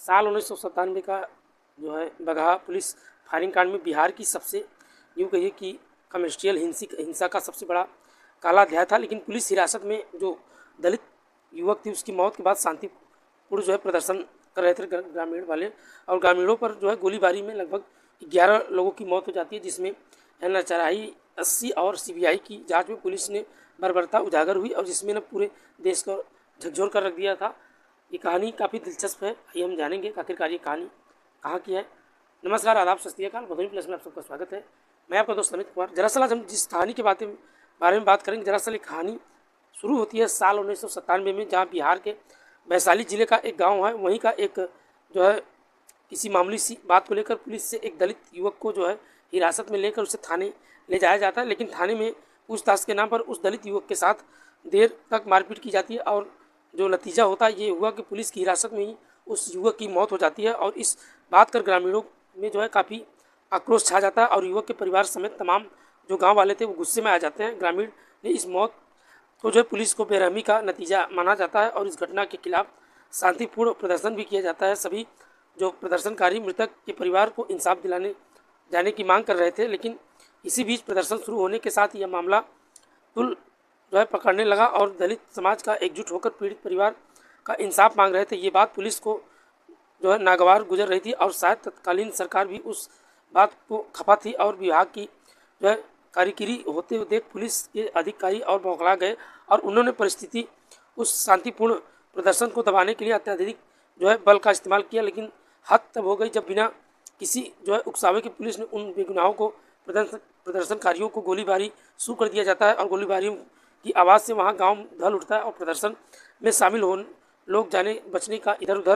साल 1997 का जो है बगहा पुलिस फायरिंग कांड में बिहार की सबसे यूँ कहिए कि कमर्शियल हिंसा का सबसे बड़ा काला अध्याय था। लेकिन पुलिस हिरासत में जो दलित युवक थी उसकी मौत के बाद शांतिपूर्ण जो है प्रदर्शन कर रहे थे ग्रामीण वाले, और ग्रामीणों पर जो है गोलीबारी में लगभग 11 लोगों की मौत हो जाती है, जिसमें NHRI 80 और CBI की जांच में पुलिस ने बर्बरता उजागर हुई और जिसमें न पूरे देश को झकझोर कर रख दिया था। ये कहानी काफ़ी दिलचस्प है, आइए हम जानेंगे आखिरकार ये कहानी कहाँ की है। नमस्कार, आदाब, सत श्री अकाल, भदोही प्लस में आप सबका स्वागत है। मैं आपका दोस्त अमित कुमार। दरअसल आज हम जिस कहानी के बारे में बात करेंगे, दरअसल ये कहानी शुरू होती है साल 1997 में, जहाँ बिहार के वैशाली जिले का एक गांव है, वहीं का एक जो है किसी मामूली सी बात को लेकर पुलिस से एक दलित युवक को जो है हिरासत में लेकर उसे थाने ले जाया जाता है। लेकिन थाने में पूछताछ के नाम पर उस दलित युवक के साथ देर तक मारपीट की जाती है और जो नतीजा होता है ये हुआ कि पुलिस की हिरासत में ही उस युवक की मौत हो जाती है। और इस बात कर ग्रामीणों में जो है काफ़ी आक्रोश छा जाता है और युवक के परिवार समेत तमाम जो गाँव वाले थे वो गुस्से में आ जाते हैं। ग्रामीण ने इस मौत तो जो है पुलिस को बेरहमी का नतीजा माना जाता है और इस घटना के खिलाफ शांतिपूर्ण प्रदर्शन भी किया जाता है। सभी जो प्रदर्शनकारी मृतक के परिवार को इंसाफ दिलाने जाने की मांग कर रहे थे। लेकिन इसी बीच प्रदर्शन शुरू होने के साथ यह मामला तुल जो है पकड़ने लगा और दलित समाज का एकजुट होकर पीड़ित परिवार का इंसाफ मांग रहे थे। ये बात पुलिस को जो है नागवार गुजर रही थी और शायद तत्कालीन सरकार भी उस बात को खफा थी और विभाग की जो है कारीगिरी होते हुए देख पुलिस के अधिकारी और बौखला गए और उन्होंने परिस्थिति उस शांतिपूर्ण प्रदर्शन को दबाने के लिए अत्यधिक जो है बल का इस्तेमाल किया। लेकिन हद तब हो गई जब बिना किसी जो है उकसावे की पुलिस ने उन बेगुनाहों को प्रदर्शनकारियों को गोलीबारी शुरू कर दिया जाता है और गोलीबारी की आवाज़ से वहाँ गांव दहल उठता है और प्रदर्शन में शामिल हो लोग जाने बचने का इधर उधर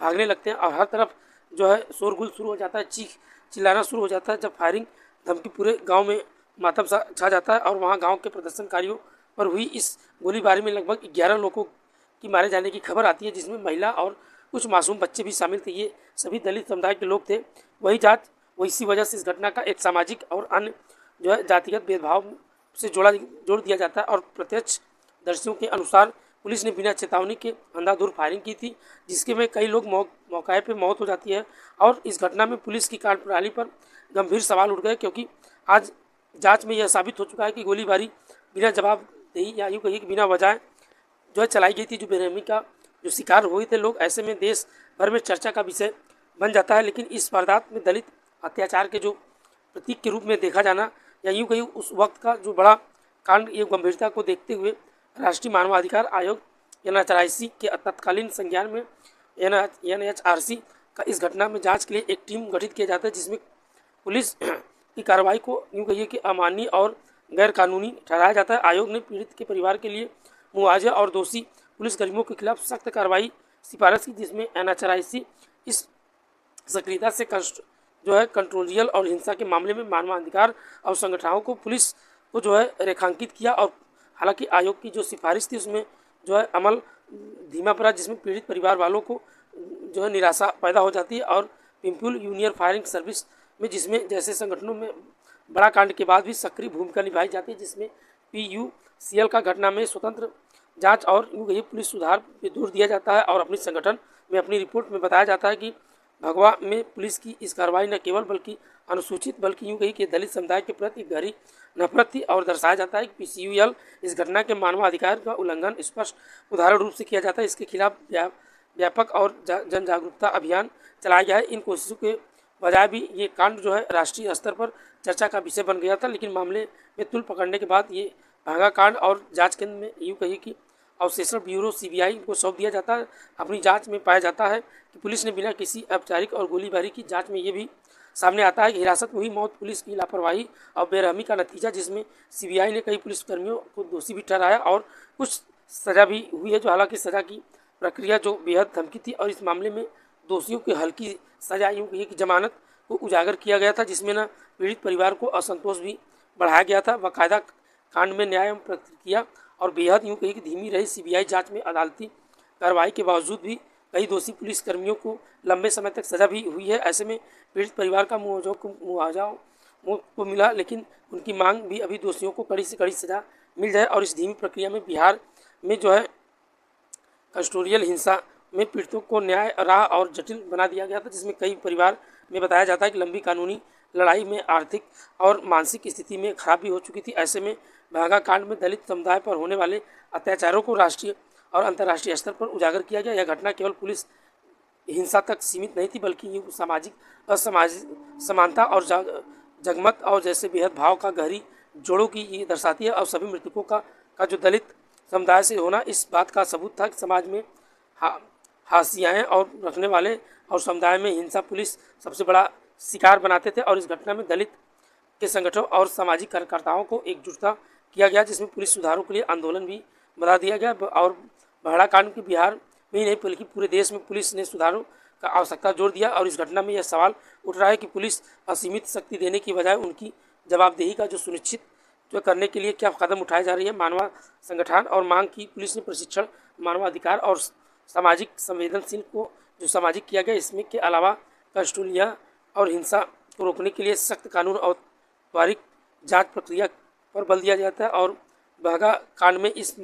भागने लगते हैं और हर तरफ जो है शोरगुल शुरू हो जाता है, चीख चिल्लाना शुरू हो जाता है। जब फायरिंग धमकी पूरे गांव में मातम सा छा जाता है और वहाँ गांव के प्रदर्शनकारियों पर हुई इस गोलीबारी में लगभग 11 लोगों की मारे जाने की खबर आती है, जिसमें महिला और कुछ मासूम बच्चे भी शामिल थे। ये सभी दलित समुदाय के लोग थे। इसी वजह से इस घटना का एक सामाजिक और अन्य जो है जातिगत भेदभाव से जोड़ दिया जाता है और प्रत्यक्षदर्शियों के अनुसार पुलिस ने बिना चेतावनी के अंधाधुंध फायरिंग की थी, जिसके में कई लोग मौके पे मौत हो जाती है। और इस घटना में पुलिस की कार्यप्रणाली पर गंभीर सवाल उठ गए, क्योंकि आज जांच में यह साबित हो चुका है कि गोलीबारी बिना जवाबदेही या यूँ कहिए कि बिना वजह जो है चलाई गई थी, जो बेरहमी का जो शिकार हुए थे लोग। ऐसे में देश भर में चर्चा का विषय बन जाता है। लेकिन इस वारदात में दलित अत्याचार के जो प्रतीक के रूप में देखा जाना या यूँ कहीं उस वक्त का जो बड़ा कांड, ये गंभीरता को देखते हुए राष्ट्रीय मानवाधिकार आयोग NHRI के तत्कालीन संज्ञान में NHRC का इस घटना में जांच के लिए एक टीम गठित किया जाता है, जिसमें पुलिस की कार्रवाई को यूँ कहिए कि अमानवीय और गैर कानूनी ठहराया जाता है। आयोग ने पीड़ित के परिवार के लिए मुआवजा और दोषी पुलिसकर्मियों के खिलाफ सख्त कार्रवाई सिफारिश की, जिसमें NHRI इस सक्रियता से जो है कंट्रोलियल और हिंसा के मामले में मानवाधिकार और संगठनों को पुलिस को जो है रेखांकित किया। और हालांकि आयोग की जो सिफारिश थी उसमें जो है अमल धीमा पड़ा, जिसमें पीड़ित परिवार वालों को जो है निराशा पैदा हो जाती है। और पिंपल यूनियन फायरिंग सर्विस में जिसमें जैसे संगठनों में बड़ा कांड के बाद भी सक्रिय भूमिका निभाई जाती है, जिसमें PUCL का घटना में स्वतंत्र जांच और यूँ कहिए पुलिस सुधार पर जोर दिया जाता है। और अपनी संगठन में अपनी रिपोर्ट में बताया जाता है कि भगवा में पुलिस की इस कार्रवाई न केवल बल्कि अनुसूचित बल्कि यूँ कही कि दलित समुदाय के प्रति गहरी नफरत थी। और दर्शाया जाता है कि PCUL इस घटना के मानवाधिकार का उल्लंघन स्पष्ट उदाहरण रूप से किया जाता है। इसके खिलाफ व्यापक और जन जागरूकता अभियान चलाया गया है। इन कोशिशों के बजाय भी ये कांड जो है राष्ट्रीय स्तर पर चर्चा का विषय बन गया था। लेकिन मामले में तुल पकड़ने के बाद ये भागा कांड और जाँच केंद्र में यूँ कही कि अवशेषण ब्यूरो CBI को सौंप दिया जाता है। अपनी जांच में पाया जाता है कि पुलिस ने बिना किसी औपचारिक और गोलीबारी की जांच में ये भी सामने आता है कि हिरासत में हुई मौत पुलिस की लापरवाही और बेरहमी का नतीजा, जिसमें CBI ने कई पुलिसकर्मियों को दोषी भी ठहराया और कुछ सज़ा भी हुई है। जो हालांकि सज़ा की प्रक्रिया जो बेहद धमकी थी और इस मामले में दोषियों की हल्की सज़ा यूँ कहिए कि जमानत को उजागर किया गया था, जिसमें न पीड़ित परिवार को असंतोष भी बढ़ाया गया था। बाकायदा कांड में न्याय प्रक्रिया और बेहद यूँ कही कि धीमी रही CBI जांच में अदालती कार्रवाई के बावजूद भी कई दोषी पुलिसकर्मियों को लंबे समय तक सज़ा भी हुई है। ऐसे में पीड़ित परिवार का मुआवजा को मिला, लेकिन उनकी मांग भी अभी दोषियों को कड़ी से कड़ी सज़ा मिल जाए। और इस धीमी प्रक्रिया में बिहार में जो है कंस्टोरियल हिंसा में पीड़ितों को न्याय राह और जटिल बना दिया गया था, जिसमें कई परिवार में बताया जाता है कि लंबी कानूनी लड़ाई में आर्थिक और मानसिक स्थिति में खराबी हो चुकी थी। ऐसे में बहंगा कांड में दलित समुदाय पर होने वाले अत्याचारों को राष्ट्रीय और अंतर्राष्ट्रीय स्तर पर उजागर किया गया। यह घटना केवल पुलिस हिंसा तक सीमित नहीं थी, बल्कि ये सामाजिक समानता और जगमत और जैसे बेहद भाव का गहरी जोड़ों की ये दर्शाती है। और सभी मृतकों का जो दलित समुदाय से होना इस बात का सबूत था कि समाज में हाशियाएं और रखने वाले और समुदाय में हिंसा पुलिस सबसे बड़ा शिकार बनाते थे। और इस घटना में दलित के संगठनों और सामाजिक कार्यकर्ताओं को एकजुटता किया गया, जिसमें पुलिस सुधारों के लिए आंदोलन भी बना दिया गया। और बहड़ा कांड के बिहार में ही नहीं बल्कि पूरे देश में पुलिस ने सुधारों का आवश्यकता जोर दिया। और इस घटना में यह सवाल उठ रहा है कि पुलिस असीमित शक्ति देने की बजाय उनकी जवाबदेही का जो सुनिश्चित जो करने के लिए क्या कदम उठाए जा रही है। मानव संगठन और मांग की पुलिस ने प्रशिक्षण, मानवाधिकार और सामाजिक संवेदनशील को जो सामाजिक किया गया। इसमें के अलावा कस्टोडिया और हिंसा को रोकने के लिए सख्त कानून और त्वरित जांच प्रक्रिया पर बल दिया जाता है। और बहंगा कांड में इस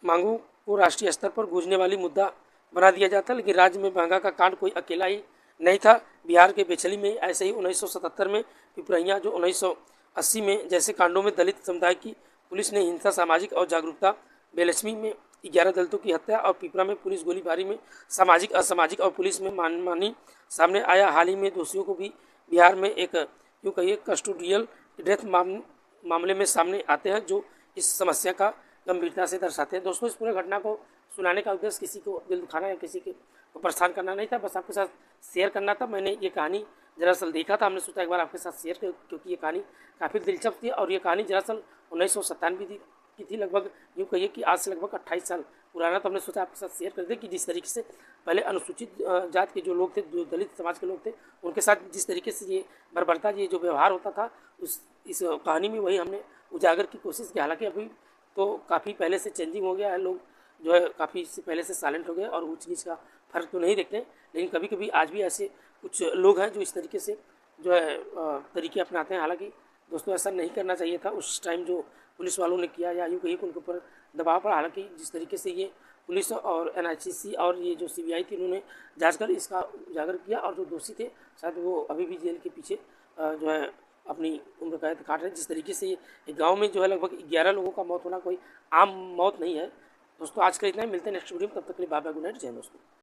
मांगों को राष्ट्रीय स्तर पर गूंजने वाली मुद्दा बना दिया जाता है। लेकिन राज्य में बहंगा का कांड कोई अकेला ही नहीं था। बिहार के बेचली में ऐसे ही 1977 में, पिपरैया जो 1980 में जैसे कांडों में दलित समुदाय की पुलिस ने हिंसा, सामाजिक और जागरूकता, बेलक्ष्मी में 11 दलितों की हत्या और पिपरा में पुलिस गोलीबारी में सामाजिक, असामाजिक और पुलिस में मानमानी सामने आया। हाल ही में दोषियों को भी बिहार में एक यूँ कहिए कस्टोडियल डेथ मामले में सामने आते हैं, जो इस समस्या का गंभीरता से दर्शाते हैं। दोस्तों, इस पूरे घटना को सुनाने का उद्देश्य किसी को दिल दुखाना या किसी को परेशान करना नहीं था, बस आपके साथ शेयर करना था। मैंने ये कहानी दरअसल देखा था, हमने सोचा एक बार आपके साथ शेयर कर, क्योंकि ये कहानी काफ़ी दिलचस्प थी। और ये कहानी दरअसल 1997 की थी, लगभग यूँ कहिए कि आज से लगभग 28 साल पुराना। तो हमने सोचा आपके साथ शेयर कर दें कि जिस तरीके से पहले अनुसूचित जात के जो लोग थे, जो दलित समाज के लोग थे, उनके साथ जिस तरीके से ये बर्बरता, ये जो व्यवहार होता था, इस कहानी में वही हमने उजागर की कोशिश की। हालांकि अभी तो काफ़ी पहले से चेंजिंग हो गया है, लोग जो है काफ़ी पहले से साइलेंट हो गए और ऊंच नीच का फ़र्क तो नहीं देखते। लेकिन कभी कभी आज भी ऐसे कुछ लोग हैं जो इस तरीके से जो है तरीके अपनाते हैं। हालांकि दोस्तों, ऐसा नहीं करना चाहिए था उस टाइम जो पुलिस वालों ने किया, या यूँ कहिए उनके ऊपर दबाव पड़ा। हालांकि जिस तरीके से ये पुलिस और NICC और ये जो CBI थी, उन्होंने जांच कर इसका उजागर किया, और जो दोषी थे शायद वो अभी भी जेल के पीछे जो है अपनी उम्र कैद काट रहे। जिस तरीके से ये गाँव में जो है लगभग 11 लोगों का मौत होना कोई आम मौत नहीं है। दोस्तों, आज का इतना ही, मिलते हैं नेक्स्ट वीडियो में, तब तक के लिए बाय बाय, गुड नाइट, जय हिंद दोस्तों।